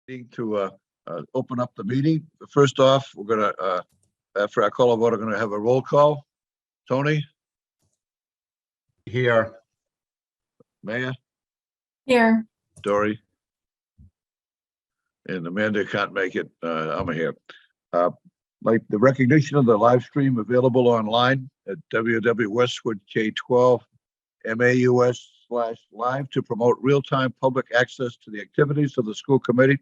To open up the meeting. First off, we're going to, after I call a vote, I'm going to have a roll call. Tony? Here. Maya? Here. Dory? And Amanda can't make it. I'm here. Like the recognition of the live stream available online at www.westwoodk12maus/live to promote real-time public access to the activities of the school committee.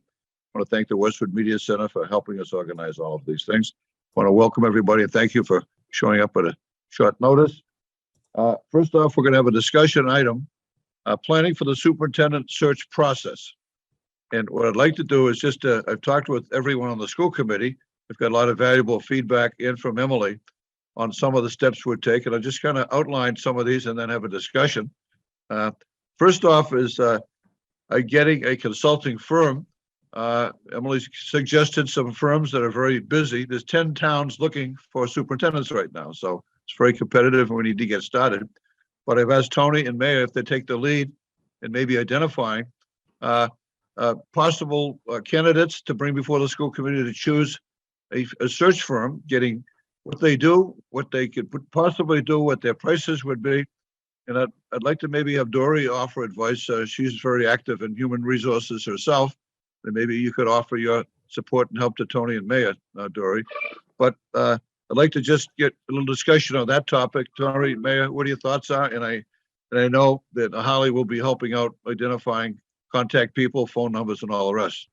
I want to thank the Westwood Media Center for helping us organize all of these things. I want to welcome everybody and thank you for showing up at a short notice. First off, we're going to have a discussion item, planning for the superintendent search process. And what I'd like to do is just, I've talked with everyone on the school committee. We've got a lot of valuable feedback in from Emily on some of the steps we'd take. And I'll just kind of outline some of these and then have a discussion. First off is getting a consulting firm. Emily's suggested some firms that are very busy. There's 10 towns looking for superintendents right now. So it's very competitive and we need to get started. But I've asked Tony and Maya if they take the lead and maybe identifying possible candidates to bring before the school committee to choose a search firm, getting what they do, what they could possibly do, what their prices would be. And I'd like to maybe have Dory offer advice. She's very active in human resources herself. And maybe you could offer your support and help to Tony and Maya, Dory. But I'd like to just get a little discussion on that topic. Dory, Maya, what are your thoughts are? And I know that Holly will be helping out identifying contact people, phone numbers, and all the rest.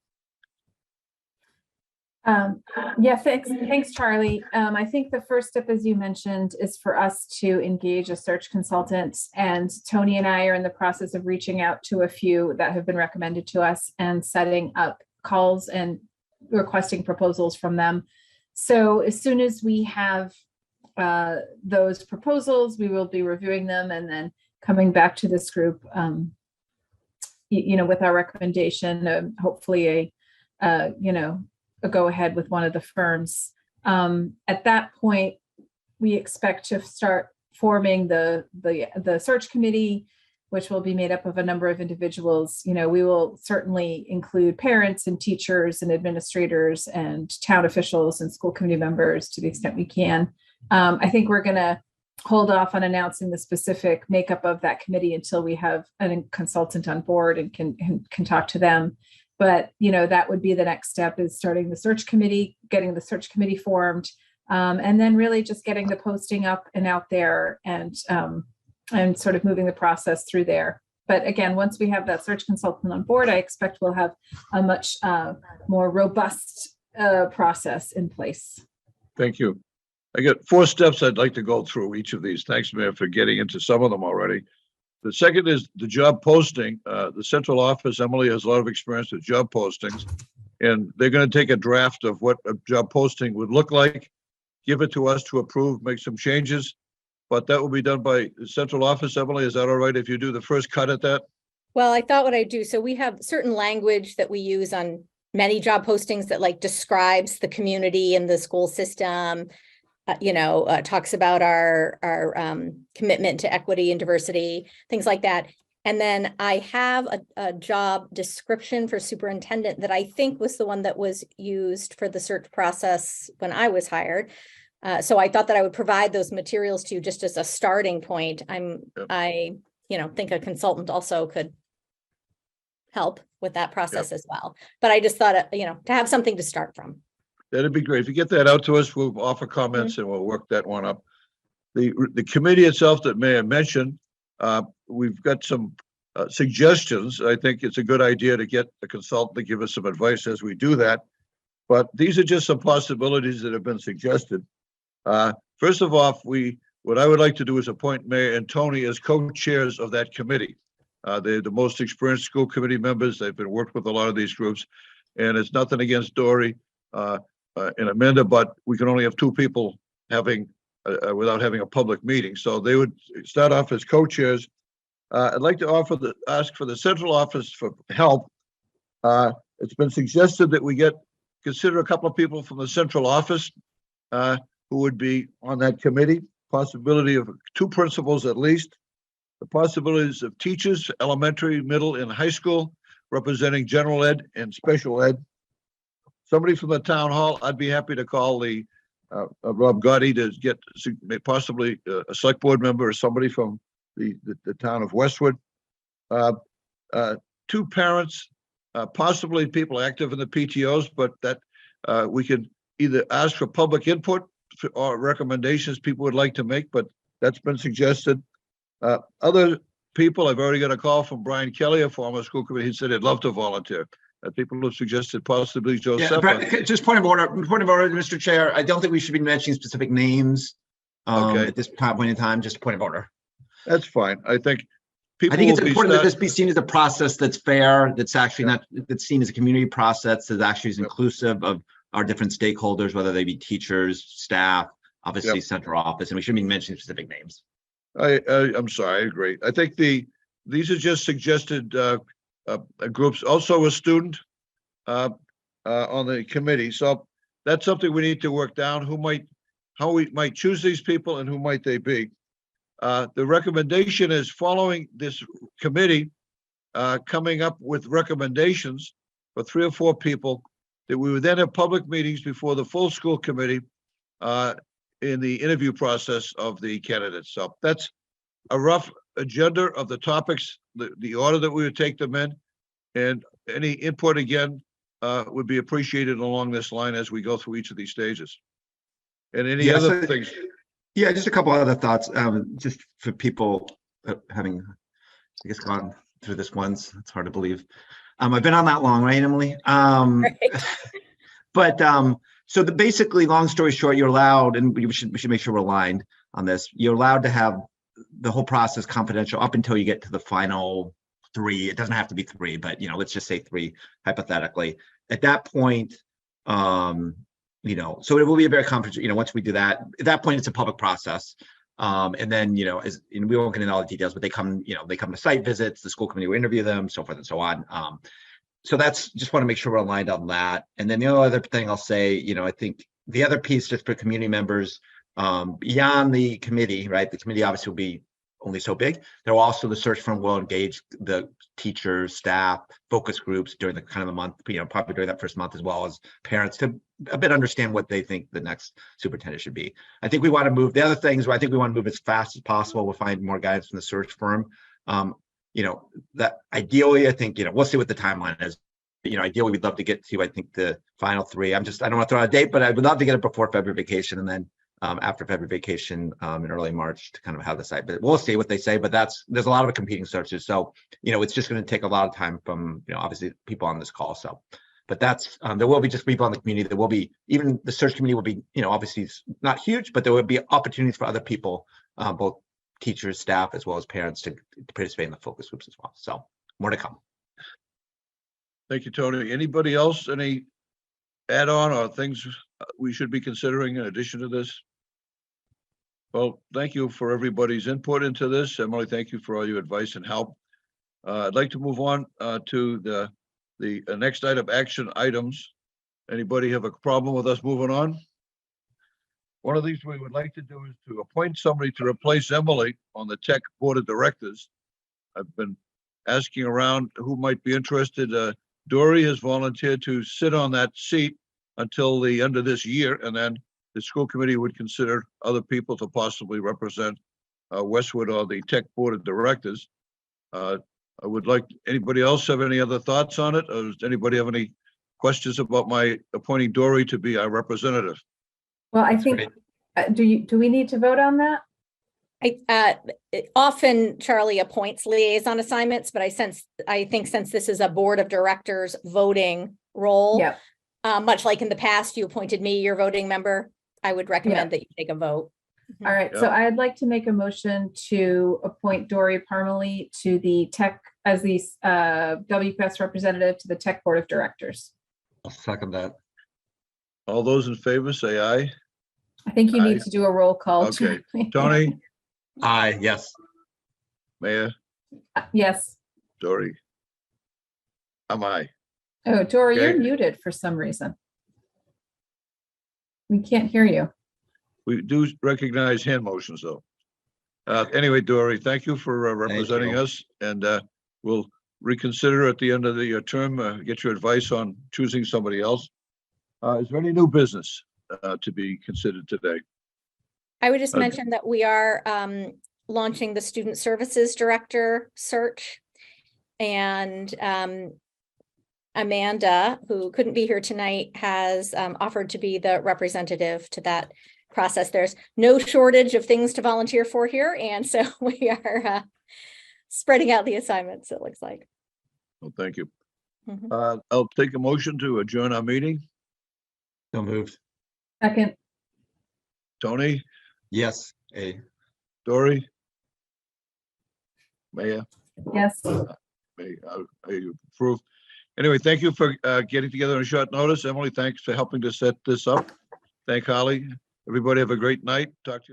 Yeah, thanks, Charlie. I think the first step, as you mentioned, is for us to engage a search consultant. And Tony and I are in the process of reaching out to a few that have been recommended to us and setting up calls and requesting proposals from them. So as soon as we have those proposals, we will be reviewing them and then coming back to this group, with our recommendation, hopefully a go ahead with one of the firms. At that point, we expect to start forming the search committee, which will be made up of a number of individuals. We will certainly include parents and teachers and administrators and town officials and school committee members to the extent we can. I think we're going to hold off on announcing the specific makeup of that committee until we have a consultant on board and can talk to them. But, that would be the next step, is starting the search committee, getting the search committee formed, and then really just getting the posting up and out there and sort of moving the process through there. But again, once we have that search consultant on board, I expect we'll have a much more robust process in place. Thank you. I got 4 steps I'd like to go through each of these. Thanks, Mayor, for getting into some of them already. The second is the job posting. The central office, Emily, has a lot of experience with job postings, and they're going to take a draft of what a job posting would look like, give it to us to approve, make some changes, but that will be done by the central office. Emily, is that all right if you do the first cut at that? Well, I thought what I'd do, so we have certain language that we use on many job postings that describes the community and the school system. Talks about our commitment to equity and diversity, things like that. And then I have a job description for superintendent that I think was the one that was used for the search process when I was hired. So I thought that I would provide those materials to you just as a starting point. I think a consultant also could help with that process as well. But I just thought, to have something to start from. That'd be great. If you get that out to us, we'll offer comments and we'll work that one up. The committee itself that Maya mentioned, we've got some suggestions. I think it's a good idea to get a consultant to give us some advice as we do that. But these are just some possibilities that have been suggested. First of all, what I would like to do is appoint Maya and Tony as co-chairs of that committee. They're the most experienced school committee members. They've been worked with a lot of these groups, and it's nothing against Dory and Amanda, but we can only have 2 people without having a public meeting. So they would start off as co-chairs. I'd like to ask for the central office for help. It's been suggested that we consider a couple of people from the central office who would be on that committee. Possibility of 2 principals at least. The possibilities of teachers, elementary, middle, and high school. representing general ed and special ed. Somebody from the town hall, I'd be happy to call the Rob Gotti to get possibly a select board member or somebody from the town of Westwood. Two parents, possibly people active in the PTOs, but that we could either ask for public input or recommendations people would like to make, but that's been suggested. Other people, I've already got a call from Brian Kelly, a former school committee. He said he'd love to volunteer. People have suggested possibly Joe Yeah, Seppa. just point of order, Mr. Chair. I don't think we should be mentioning specific names Okay. at this point in time. Just a point of order. That's fine. I think people I think it's will be important that start- this be seen as a process that's fair, that's actually not, that's seen as a community process that actually is inclusive of our different stakeholders, whether they be teachers, staff, obviously central office, and we shouldn't be mentioning specific names. I'm sorry, I agree. I think these are just suggested groups, also a student on the committee. So that's something we need to work down. How we might choose these people and who might they be. The recommendation is following this committee coming up with recommendations for 3 or 4 people that we would then have public meetings before the full school committee in the interview process of the candidates. So that's a rough agenda of the topics, the order that we would take them in, and any input again would be appreciated along this line as we go through each of these stages. And any Yeah, other so- things? Yeah, just a couple other thoughts, just for people having, I guess, gone through this once. It's hard to believe. I've been on that long, right, Emily? Right. But so basically, long story short, you're allowed, and we should make sure we're aligned on this. You're allowed to have the whole process confidential up until you get to the final 3. It doesn't have to be 3, but let's just say 3 hypothetically. At that point, so it will be a very confidential. Once we do that, at that point, it's a public process. And then, and we won't get into all the details, but they come to site visits, the school committee will interview them, so forth and so on. So that's just want to make sure we're aligned on that. And then the other thing I'll say, I think the other piece just for community members, beyond the committee, right? The committee obviously will be only so big. There will also, the search firm will engage the teachers, staff, focus groups during the kind of the month, probably during that first month, as well as parents to a bit understand what they think the next superintendent should be. I think we want to move, the other things, I think we want to move as fast as possible. We'll find more guidance from the search firm. That ideally, I think, we'll see what the timeline is. Ideally, we'd love to get to, I think, the final 3. I don't want to throw out a date, but I would love to get it before February vacation, and then after February vacation in early March to kind of have the site. But we'll see what they say. But there's a lot of competing searches, so it's just going to take a lot of time from obviously people on this call. So, but that's there will be just people in the community. There will be, even the search committee will be obviously it's not huge, but there will be opportunities for other people, both teachers, staff, as well as parents to participate in the focus groups as well. So more to come. Thank you, Tony. Anybody else, any add-on or things we should be considering in addition to this? Well, thank you for everybody's input into this. Emily, thank you for all your advice and help. I'd like to move on to the next item, action items. Anybody have a problem with us moving on? One of these we would like to do is to appoint somebody to replace Emily on the Tech Board of Directors. I've been asking around who might be interested. Dory has volunteered to sit on that seat until the end of this year, and then the school committee would consider other people to possibly represent Westwood or the Tech Board of Directors. I would like, anybody else have any other thoughts on it? Or does anybody have any questions about my appointing Dory to be our representative? Well, I think, do we need to vote on that? Often Charlie appoints liaison assignments, but I think since this is a board of directors voting role, Yeah. Much like in the past, you appointed me your voting member, I would recommend that you take a vote. All right, so I'd like to make a motion to appoint Dory Parmalee to the Tech, as the WPS representative to the Tech Board of Directors. I'll second that. All those in favor, say aye. I think you Aye. need to do a roll call. Okay. Charlie. Tony, Aye, yes. Mayor, Yes. Dory. I'm aye. Oh, Dory, Okay. you're muted for some reason. We can't hear you. We do recognize hand motions, though. Anyway, Dory, thank you for representing you. us, and we'll reconsider at the end of the term, get your advice on choosing somebody else. Is there any new business to be considered today? I would just Okay. mention that we are launching the Student Services Director search. And Amanda, who couldn't be here tonight, has offered to be the representative to that process. There's no shortage of things to volunteer for here, and so we are spreading out the assignments, it looks like. Well, thank you. Mhm. I'll take a motion to adjourn our meeting. So moved. Second, Tony, Yes. Dory? Mayor? yes. I approve. Anyway, thank you for getting together on a short notice. Emily, thanks for helping to set this up. Thank Holly. Everybody have a great night. Talk to you.